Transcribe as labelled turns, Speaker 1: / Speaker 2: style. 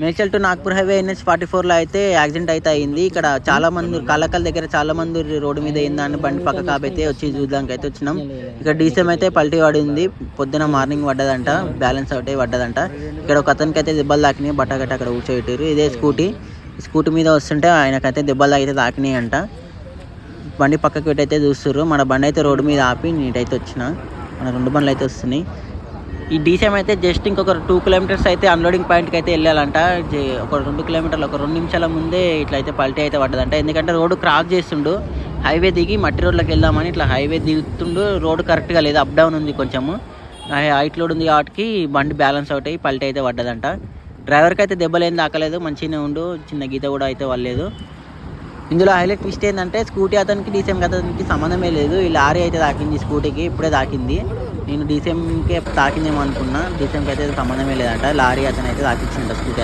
Speaker 1: Medchal to Nagpur highway NH44లో అయితే accident అయితే అయింది. ఇక్కడ చాలా మంది కళ్ళకల్ దగ్గర చాలా మంది రోడ్డు మీద అయిందని బండి పక్క కాబైతే వచ్చి చూడడానికి అయితే వచ్చినాం. ఇక్కడ డీసీఎం అయితే పల్టీ పడింది. పొద్దున మార్నింగ్ పడ్డదంట, బ్యాలెన్స్ అవుట్ అయి పడ్డదంట. ఇక్కడ ఒక అతనికి అయితే దెబ్బలు తాకినాయి, బట్టగట్ట అక్కడ కూర్చోబెట్టారు. ఇదే స్కూటీ మీద వస్తుంటే ఆయనకైతే దెబ్బలు అయితే తాకినాయి అంట. బండి పక్కకి పెట్టయితే చూస్తుర్రు. మన బండి అయితే రోడ్డు మీద ఆపి నీటైతే వచ్చిన మన 2 బండ్లు అయితే వస్తున్నాయి. ఈ డీసీఎం అయితే జస్ట్ ఇంకొక 2 కిలోమీటర్స్ అయితే అన్లోడింగ్ పాయింట్కి అయితే వెళ్ళాలంట. ఒక 2 కిలోమీటర్లు ఒక 2 నిమిషాల ముందే ఇట్లయితే పల్టీ అయితే పడ్డదంట. ఎందుకంటే రోడ్డు క్రాస్ చేస్తుండు, హైవే దిగి మట్టి రోడ్లోకి వెళ్దామని ఇట్లా హైవే దిగుతుండు. రోడ్డు కరెక్ట్గా లేదు, అప్ డౌన్ ఉంది, కొంచెము హైట్ లోడ్ ఉంది కాబట్టి బండి బ్యాలెన్స్ అవుట్ అయ్యి పల్టీ అయితే పడ్డదంట. డ్రైవర్కి అయితే దెబ్బలు ఏం తాకలేదు, మంచిగానే ఉండు, చిన్న గీత కూడా అయితే వాళ్ళలేదు. ఇందులో హైలైట్ ట్విస్ట్ ఏంటంటే స్కూటీ అతనికి డీసీఎం అతనికి సంబంధమే లేదు. ఈ లారీ అయితే తాకింది స్కూటీకి, ఇప్పుడే తాకింది. నేను డీసీఎంకే తాకిందేమో అనుకున్నా, డీసీఎంకి అయితే సంబంధమే లేదంట. లారీ అతను అయితే తాకించిండ స్కూటీ.